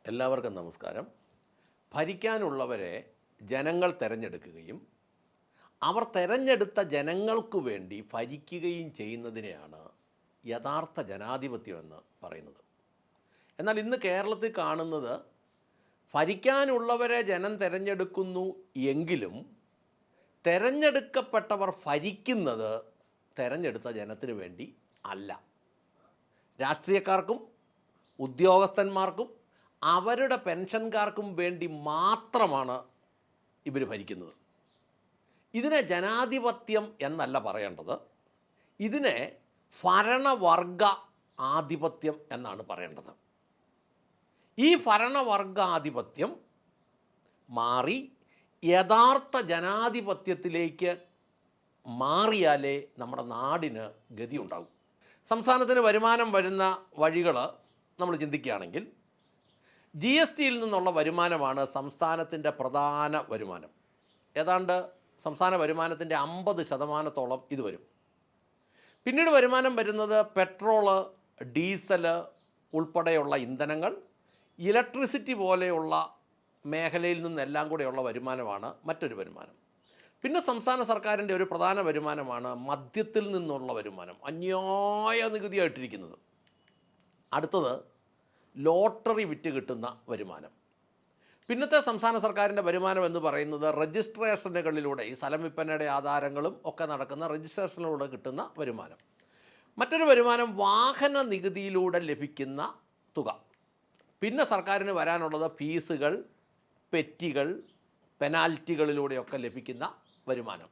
എല്ലാവർക്കും നമസ്കാരം. ഭരിക്കാനുള്ളവരെ ജനങ്ങൾ തിരഞ്ഞെടുക്കുകയും അവർ തിരഞ്ഞെടുത്ത ജനങ്ങൾക്ക് വേണ്ടി ഭരിക്കുകയും ചെയ്യുന്നതിനെയാണ് യഥാർത്ഥ ജനാധിപത്യം എന്ന് പറയുന്നത്. എന്നാൽ ഇന്ന് കേരളത്തിൽ കാണുന്നത് ഭരിക്കാനുള്ളവരെ ജനം തിരഞ്ഞെടുക്കുന്നു എങ്കിലും തിരഞ്ഞെടുക്കപ്പെട്ടവർ ഭരിക്കുന്നത് തിരഞ്ഞെടുത്ത ജനത്തിന് വേണ്ടി അല്ല. രാഷ്ട്രീയക്കാർക്കും ഉദ്യോഗസ്ഥന്മാർക്കും അവരുടെ പെൻഷൻകാർക്കും വേണ്ടി മാത്രമാണ് ഇവർ ഭരിക്കുന്നത്. ഇതിനെ ജനാധിപത്യം എന്നല്ല പറയേണ്ടത്, ഇതിനെ ഭരണവർഗ ആധിപത്യം എന്നാണ് പറയേണ്ടത്. ഈ ഭരണവർഗാധിപത്യം മാറി യഥാർത്ഥ ജനാധിപത്യത്തിലേക്ക് മാറിയാലേ നമ്മുടെ നാടിന് ഗതിയുണ്ടാകും. സംസ്ഥാനത്തിന് വരുമാനം വരുന്ന വഴികൾ നമ്മൾ ചിന്തിക്കുകയാണെങ്കിൽ GSTയിൽ നിന്നുള്ള വരുമാനമാണ് സംസ്ഥാനത്തിൻ്റെ പ്രധാന വരുമാനം. ഏതാണ്ട് സംസ്ഥാന വരുമാനത്തിൻ്റെ 50% ഇത് വരും. പിന്നീട് വരുമാനം വരുന്നത് പെട്രോള്, ഡീസല് ഉൾപ്പെടെയുള്ള ഇന്ധനങ്ങൾ, ഇലക്ട്രിസിറ്റി പോലെയുള്ള മേഖലയിൽ നിന്നെല്ലാം കൂടെയുള്ള വരുമാനമാണ് മറ്റൊരു വരുമാനം. പിന്നെ സംസ്ഥാന സർക്കാരിൻ്റെ ഒരു പ്രധാന വരുമാനമാണ് മദ്യത്തിൽ നിന്നുള്ള വരുമാനം, അന്യായ നികുതിയായിട്ടിരിക്കുന്നത്. അടുത്തത് ലോട്ടറി വിറ്റ് കിട്ടുന്ന വരുമാനം. പിന്നത്തെ സംസ്ഥാന സർക്കാരിൻ്റെ വരുമാനം എന്ന് പറയുന്നത് രജിസ്ട്രേഷനുകളിലൂടെ, ഈ സ്ഥലം വിൽപ്പനയുടെ ആധാരങ്ങളും ഒക്കെ നടക്കുന്ന രജിസ്ട്രേഷനിലൂടെ കിട്ടുന്ന വരുമാനം. മറ്റൊരു വരുമാനം വാഹന നികുതിയിലൂടെ ലഭിക്കുന്ന തുക. പിന്നെ സർക്കാരിന് വരാനുള്ളത് ഫീസുകൾ, പെറ്റികൾ, പെനാൽറ്റികളിലൂടെയൊക്കെ ലഭിക്കുന്ന വരുമാനം.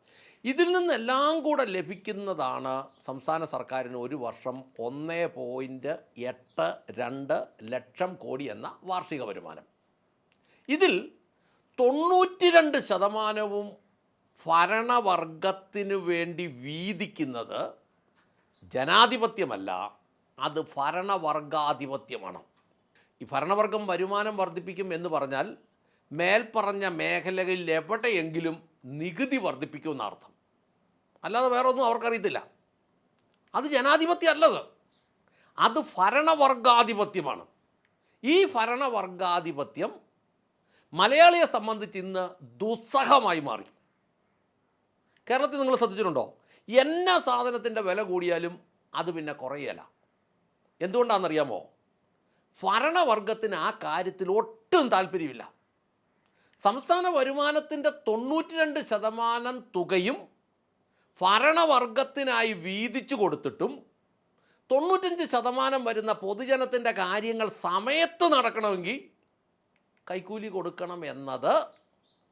ഇതിൽ നിന്നെല്ലാം കൂടെ ലഭിക്കുന്നതാണ് സംസ്ഥാന സർക്കാരിന് ഒരു വർഷം 1.82 ലക്ഷം കോടി എന്ന വാർഷിക വരുമാനം. ഇതിൽ 92% ഭരണവർഗത്തിനു വേണ്ടി വീതിക്കുന്നത് ജനാധിപത്യമല്ല, അത് ഭരണവർഗാധിപത്യമാണ്. ഈ ഭരണവർഗം വരുമാനം വർദ്ധിപ്പിക്കും എന്ന് പറഞ്ഞാൽ മേൽപ്പറഞ്ഞ മേഖലകളിൽ എവിടെയെങ്കിലും നികുതി വർദ്ധിപ്പിക്കുമെന്നർത്ഥം, അല്ലാതെ വേറെ ഒന്നും അവർക്കറിയത്തില്ല. അത് ജനാധിപത്യം അല്ലത്, അത് ഭരണവർഗാധിപത്യമാണ്. ഈ ഭരണവർഗാധിപത്യം മലയാളിയെ സംബന്ധിച്ച് ഇന്ന് ദുസ്സഹമായി മാറി. കേരളത്തിൽ നിങ്ങൾ ശ്രദ്ധിച്ചിട്ടുണ്ടോ? എന്നാ സാധനത്തിൻ്റെ വില കൂടിയാലും അത് പിന്നെ കുറയല. എന്തുകൊണ്ടാണെന്നറിയാമോ? ഭരണവർഗത്തിന് ആ കാര്യത്തിൽ ഒട്ടും താല്പര്യമില്ല. സംസ്ഥാന വരുമാനത്തിൻ്റെ 92% തുകയും ഭരണവർഗത്തിനായി വീതിച്ചു കൊടുത്തിട്ടും 95% വരുന്ന പൊതുജനത്തിൻ്റെ കാര്യങ്ങൾ സമയത്ത് നടക്കണമെങ്കിൽ കൈക്കൂലി കൊടുക്കണം എന്നത്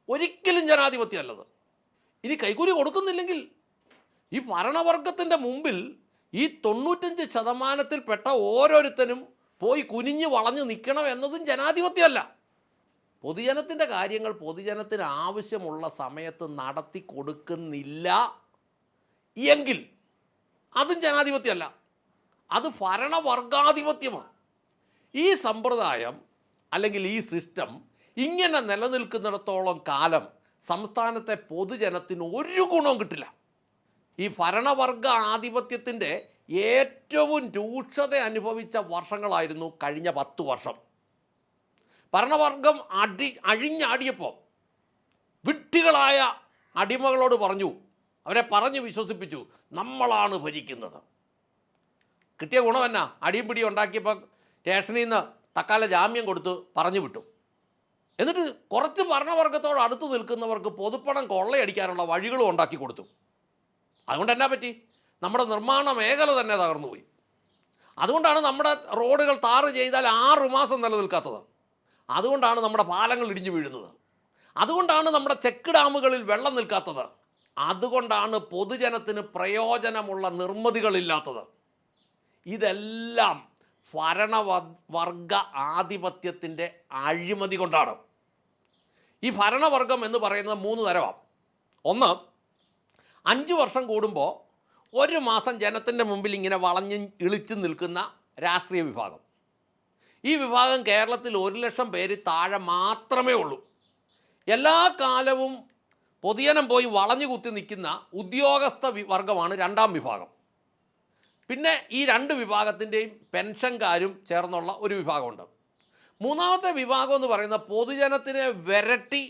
ഒരിക്കലും ജനാധിപത്യമല്ലത്. ഇനി കൈക്കൂലി കൊടുക്കുന്നില്ലെങ്കിൽ ഈ ഭരണവർഗത്തിൻ്റെ മുമ്പിൽ ഈ 95%-ൽപ്പെട്ട ഓരോരുത്തരും പോയി കുനിഞ്ഞു വളഞ്ഞു നിൽക്കണം എന്നതും ജനാധിപത്യമല്ല. പൊതുജനത്തിൻ്റെ കാര്യങ്ങൾ പൊതുജനത്തിന് ആവശ്യമുള്ള സമയത്ത് നടത്തി കൊടുക്കുന്നില്ല എങ്കിൽ അതും ജനാധിപത്യമല്ല, അത് ഭരണവർഗാധിപത്യമാണ്. ഈ സമ്പ്രദായം അല്ലെങ്കിൽ ഈ സിസ്റ്റം ഇങ്ങനെ നിലനിൽക്കുന്നിടത്തോളം കാലം സംസ്ഥാനത്തെ പൊതുജനത്തിന് ഒരു ഗുണവും കിട്ടില്ല. ഈ ഭരണവർഗ ആധിപത്യത്തിൻ്റെ ഏറ്റവും രൂക്ഷത അനുഭവിച്ച വർഷങ്ങളായിരുന്നു കഴിഞ്ഞ 10 വർഷം. ഭരണവർഗം അഴിഞ്ഞാടിയപ്പോൾ വിഡ്ഢികളായ അടിമകളോട് പറഞ്ഞു, അവരെ പറഞ്ഞ് വിശ്വസിപ്പിച്ചു, നമ്മളാണ് ഭരിക്കുന്നത്. കിട്ടിയ ഗുണം എന്നാ? അടിയും പിടിയും ഉണ്ടാക്കിയപ്പോൾ സ്റ്റേഷനിൽ നിന്ന് തക്കാല ജാമ്യം കൊടുത്ത് പറഞ്ഞു വിട്ടു. എന്നിട്ട് കുറച്ച് ഭരണവർഗത്തോട് അടുത്ത് നിൽക്കുന്നവർക്ക് പൊതുപ്പണം കൊള്ളയടിക്കാനുള്ള വഴികളും ഉണ്ടാക്കി കൊടുത്തു. അതുകൊണ്ട് എന്നാ പറ്റി? നമ്മുടെ നിർമ്മാണ മേഖല തന്നെ തകർന്നുപോയി. അതുകൊണ്ടാണ് നമ്മുടെ റോഡുകൾ ടാർ ചെയ്താൽ 6 മാസം നിലനിൽക്കാത്തത്. അതുകൊണ്ടാണ് നമ്മുടെ പാലങ്ങൾ ഇടിഞ്ഞു വീഴുന്നത്. അതുകൊണ്ടാണ് നമ്മുടെ ചെക്ക് ഡാമുകളിൽ വെള്ളം നിൽക്കാത്തത്. അതുകൊണ്ടാണ് പൊതുജനത്തിന് പ്രയോജനമുള്ള നിർമ്മിതികളില്ലാത്തത്. ഇതെല്ലാം ഭരണവർഗ ആധിപത്യത്തിൻ്റെ അഴിമതി കൊണ്ടാണ്. ഈ ഭരണവർഗം എന്ന് പറയുന്നത് 3 തരമാണ്. ഒന്ന്, 5 വർഷം കൂടുമ്പോൾ 1 മാസം ജനത്തിൻ്റെ മുമ്പിൽ ഇങ്ങനെ വളഞ്ഞ് ഇളിച്ചു നിൽക്കുന്ന രാഷ്ട്രീയ വിഭാഗം. ഈ വിഭാഗം കേരളത്തിൽ 1 ലക്ഷം പേര് താഴെ മാത്രമേ ഉള്ളൂ. എല്ലാ കാലവും പൊതുജനം പോയി വളഞ്ഞു കുത്തി നിൽക്കുന്ന ഉദ്യോഗസ്ഥ വർഗമാണ് 2ാം വിഭാഗം. പിന്നെ ഈ രണ്ട് വിഭാഗത്തിൻ്റെയും പെൻഷൻകാരും ചേർന്നുള്ള ഒരു വിഭാഗമുണ്ട്. മൂന്നാമത്തെ വിഭാഗം എന്ന് പറയുന്നത് പൊതുജനത്തിനെ വിരട്ടി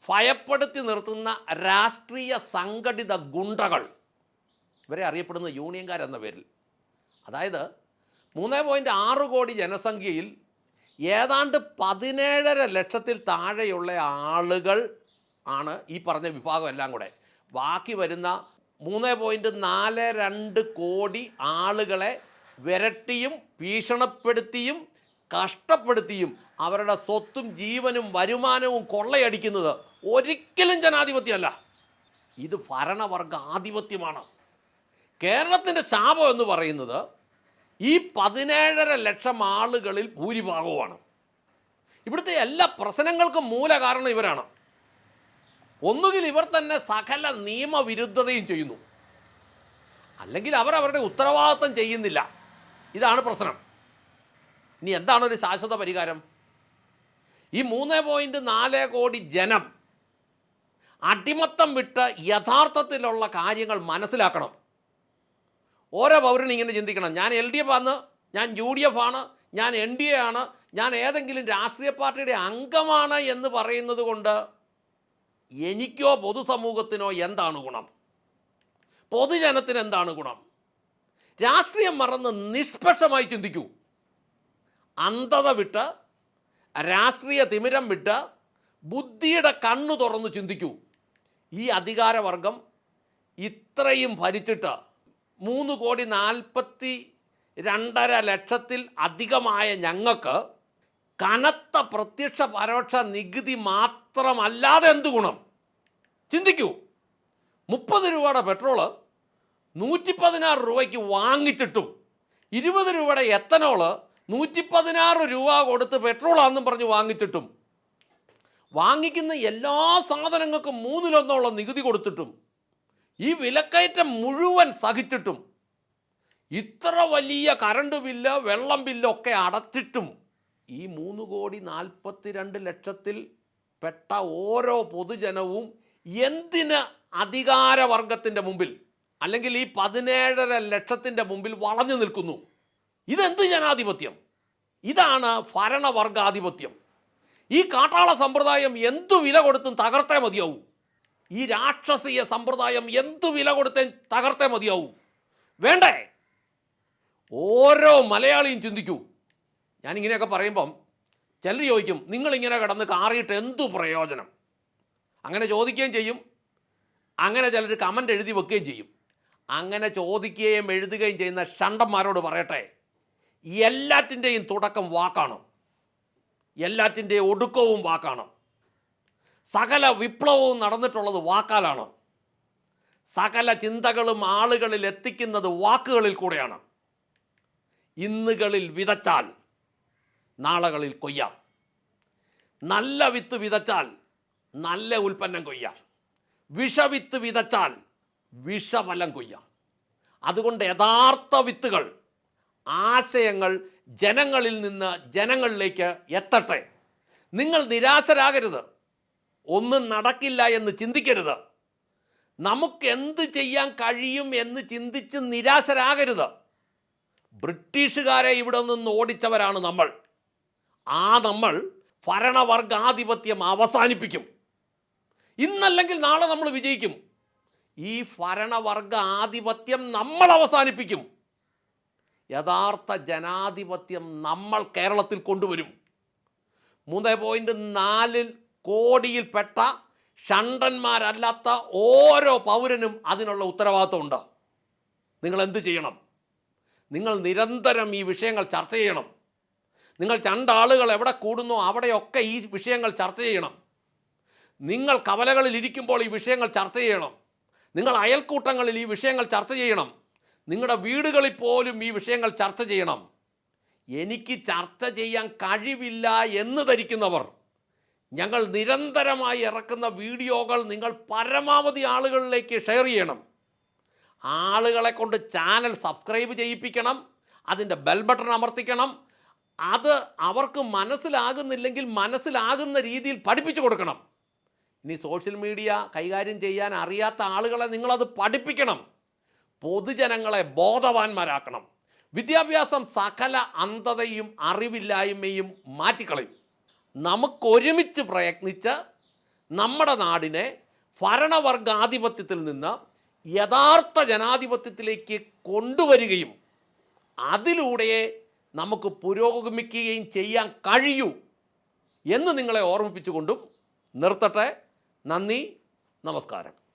ഭയപ്പെടുത്തി നിർത്തുന്ന രാഷ്ട്രീയ സംഘടിത ഗുണ്ടകൾ. ഇവരെ അറിയപ്പെടുന്ന യൂണിയൻകാരെന്ന പേരിൽ. അതായത് 3.6 കോടി ജനസംഖ്യയിൽ ഏതാണ്ട് 17.5 ലക്ഷത്തിൽ താഴെയുള്ള ആളുകൾ ആണ് ഈ പറഞ്ഞ വിഭാഗം എല്ലാം കൂടെ. ബാക്കി വരുന്ന 3.42 കോടി ആളുകളെ വിരട്ടിയും ഭീഷണിപ്പെടുത്തിയും കഷ്ടപ്പെടുത്തിയും അവരുടെ സ്വത്തും ജീവനും വരുമാനവും കൊള്ളയടിക്കുന്നത് ഒരിക്കലും ജനാധിപത്യമല്ല, ഇത് ഭരണവർഗാധിപത്യമാണ്. കേരളത്തിൻ്റെ ശാപം എന്ന് പറയുന്നത് ഈ 17.5 ലക്ഷം ആളുകളിൽ ഭൂരിഭാഗവുമാണ്. ഇവിടുത്തെ എല്ലാ പ്രശ്നങ്ങൾക്കും മൂല കാരണം ഇവരാണ്. ഒന്നുകിൽ ഇവർ തന്നെ സകല നിയമവിരുദ്ധതയും ചെയ്യുന്നു, അല്ലെങ്കിൽ അവർ അവരുടെ ഉത്തരവാദിത്വം ചെയ്യുന്നില്ല. ഇതാണ് പ്രശ്നം. ഇനി എന്താണ് ഒരു ശാശ്വത പരിഹാരം? ഈ 3.4 കോടി ജനം അടിമത്തം വിട്ട് യഥാർത്ഥത്തിലുള്ള കാര്യങ്ങൾ മനസ്സിലാക്കണം. ഓരോ പൗരനും ഇങ്ങനെ ചിന്തിക്കണം, ഞാൻ LDF ആണ്, ഞാൻ UDF ആണ്, ഞാൻ NDA ആണ്, ഞാൻ ഏതെങ്കിലും രാഷ്ട്രീയ പാർട്ടിയുടെ അംഗമാണ് എന്ന് പറയുന്നത് കൊണ്ട് എനിക്കോ പൊതുസമൂഹത്തിനോ എന്താണ് ഗുണം? പൊതുജനത്തിന് എന്താണ് ഗുണം? രാഷ്ട്രീയം മറന്ന് നിഷ്പക്ഷമായി ചിന്തിക്കൂ. അന്ധത വിട്ട്, രാഷ്ട്രീയ തിമിരം വിട്ട്, ബുദ്ധിയുടെ കണ്ണു തുറന്ന് ചിന്തിക്കൂ. ഈ അധികാരവർഗം ഇത്രയും ഭരിച്ചിട്ട് 3.42 ലക്ഷത്തിൽ അധികമായ ഞങ്ങൾക്ക് കനത്ത പ്രത്യക്ഷ പരോക്ഷ നികുതി മാത്രമല്ലാതെ എന്ത് ഗുണം? ചിന്തിക്കൂ. 30 രൂപയുടെ പെട്രോള് 116 രൂപയ്ക്ക് വാങ്ങിച്ചിട്ടും 20 രൂപയുടെ എത്തനോള് 116 രൂപ കൊടുത്ത് പെട്രോളാണെന്നും പറഞ്ഞ് വാങ്ങിച്ചിട്ടും വാങ്ങിക്കുന്ന എല്ലാ സാധനങ്ങൾക്കും 1/3 നികുതി കൊടുത്തിട്ടും ഈ വിലക്കയറ്റം മുഴുവൻ സഹിച്ചിട്ടും ഇത്ര വലിയ കറണ്ട് ബില്ല്, വെള്ളം ബില്ലൊക്കെ അടച്ചിട്ടും ഈ 3.42 ലക്ഷത്തിൽ പെട്ട ഓരോ പൊതുജനവും എന്തിന് അധികാരവർഗത്തിൻ്റെ മുമ്പിൽ, അല്ലെങ്കിൽ ഈ 17.5 ലക്ഷത്തിൻ്റെ മുമ്പിൽ വളഞ്ഞു നിൽക്കുന്നു? ഇതെന്ത് ജനാധിപത്യം? ഇതാണ് ഭരണവർഗാധിപത്യം. ഈ കാട്ടാള സമ്പ്രദായം എന്തു വില കൊടുത്തും തകർത്തേ മതിയാവൂ. ഈ രാക്ഷസീയ സമ്പ്രദായം എന്തു വില കൊടുത്തേ തകർത്തേ മതിയാവൂ. വേണ്ടേ? ഓരോ മലയാളിയും ചിന്തിക്കൂ. ഞാനിങ്ങനെയൊക്കെ പറയുമ്പം ചിലർ ചോദിക്കും, നിങ്ങളിങ്ങനെ കിടന്ന് കാറിയിട്ട് എന്തു പ്രയോജനം? അങ്ങനെ ചോദിക്കുകയും ചെയ്യും, അങ്ങനെ ചിലർ കമൻ്റ് എഴുതി വെക്കുകയും ചെയ്യും. അങ്ങനെ ചോദിക്കുകയും എഴുതുകയും ചെയ്യുന്ന ഷണ്ടന്മാരോട് പറയട്ടെ, എല്ലാറ്റിൻ്റെയും തുടക്കം വാക്കാണ്, എല്ലാറ്റിൻ്റെയും ഒടുക്കവും വാക്കാണ്. സകല വിപ്ലവവും നടന്നിട്ടുള്ളത് വാക്കാലാണ്. സകല ചിന്തകളും ആളുകളിൽ എത്തിക്കുന്നത് വാക്കുകളിൽ കൂടെയാണ്. ഇന്നുകളിൽ വിതച്ചാൽ നാളുകളിൽ കൊയ്യാം. നല്ല വിത്ത് വിതച്ചാൽ നല്ല ഉൽപ്പന്നം കൊയ്യാം. വിഷവിത്ത് വിതച്ചാൽ വിഷഫലം കൊയ്യാം. അതുകൊണ്ട് യഥാർത്ഥ വിത്തുകൾ, ആശയങ്ങൾ ജനങ്ങളിൽ നിന്ന് ജനങ്ങളിലേക്ക് എത്തട്ടെ. നിങ്ങൾ നിരാശരാകരുത്, ഒന്നും നടക്കില്ല എന്ന് ചിന്തിക്കരുത്, നമുക്കെന്ത് ചെയ്യാൻ കഴിയും എന്ന് ചിന്തിച്ച് നിരാശരാകരുത്. ബ്രിട്ടീഷുകാരെ ഇവിടെ നിന്ന് ഓടിച്ചവരാണ് നമ്മൾ. നമ്മൾ ഭരണവർഗാധിപത്യം അവസാനിപ്പിക്കും. ഇന്നല്ലെങ്കിൽ നാളെ നമ്മൾ വിജയിക്കും. ഈ ഭരണവർഗാധിപത്യം നമ്മൾ അവസാനിപ്പിക്കും. യഥാർത്ഥ ജനാധിപത്യം നമ്മൾ കേരളത്തിൽ കൊണ്ടുവരും. 3.4 കോടിയിൽപ്പെട്ട ഷണ്ടന്മാരല്ലാത്ത ഓരോ പൗരനും അതിനുള്ള ഉത്തരവാദിത്വമുണ്ട്. നിങ്ങൾ എന്ത് ചെയ്യണം? നിങ്ങൾ നിരന്തരം ഈ വിഷയങ്ങൾ ചർച്ച ചെയ്യണം. നിങ്ങൾ രണ്ടാളുകൾ എവിടെ കൂടുന്നോ അവിടെയൊക്കെ ഈ വിഷയങ്ങൾ ചർച്ച ചെയ്യണം. നിങ്ങൾ കവലകളിൽ ഇരിക്കുമ്പോൾ ഈ വിഷയങ്ങൾ ചർച്ച ചെയ്യണം. നിങ്ങൾ അയൽക്കൂട്ടങ്ങളിൽ ഈ വിഷയങ്ങൾ ചർച്ച ചെയ്യണം. നിങ്ങളുടെ വീടുകളിൽ പോലും ഈ വിഷയങ്ങൾ ചർച്ച ചെയ്യണം. എനിക്ക് ചർച്ച ചെയ്യാൻ കഴിവില്ല എന്ന് ധരിക്കുന്നവർ, ഞങ്ങൾ നിരന്തരമായി ഇറക്കുന്ന വീഡിയോകൾ നിങ്ങൾ പരമാവധി ആളുകളിലേക്ക് ഷെയർ ചെയ്യണം. ആളുകളെ കൊണ്ട് ചാനൽ സബ്സ്ക്രൈബ് ചെയ്യിപ്പിക്കണം. അതിൻ്റെ ബെൽ ബട്ടൺ അമർത്തിക്കണം. അത് അവർക്ക് മനസ്സിലാകുന്നില്ലെങ്കിൽ മനസ്സിലാകുന്ന രീതിയിൽ പഠിപ്പിച്ചു കൊടുക്കണം. ഇനി സോഷ്യൽ മീഡിയ കൈകാര്യം ചെയ്യാൻ അറിയാത്ത ആളുകളെ നിങ്ങളത് പഠിപ്പിക്കണം. പൊതുജനങ്ങളെ ബോധവാന്മാരാക്കണം. വിദ്യാഭ്യാസം സകല അന്ധതയും അറിവില്ലായ്മയും മാറ്റിക്കളയും. നമുക്കൊരുമിച്ച് പ്രയത്നിച്ച് നമ്മുടെ നാടിനെ ഭരണവർഗാധിപത്യത്തിൽ നിന്ന് യഥാർത്ഥ ജനാധിപത്യത്തിലേക്ക് കൊണ്ടുവരികയും അതിലൂടെ നമുക്ക് പുരോഗമിക്കുകയും ചെയ്യാൻ കഴിയൂ എന്ന് നിങ്ങളെ ഓർമ്മിപ്പിച്ചുകൊണ്ടും നിർത്തട്ടെ. നന്ദി, നമസ്കാരം.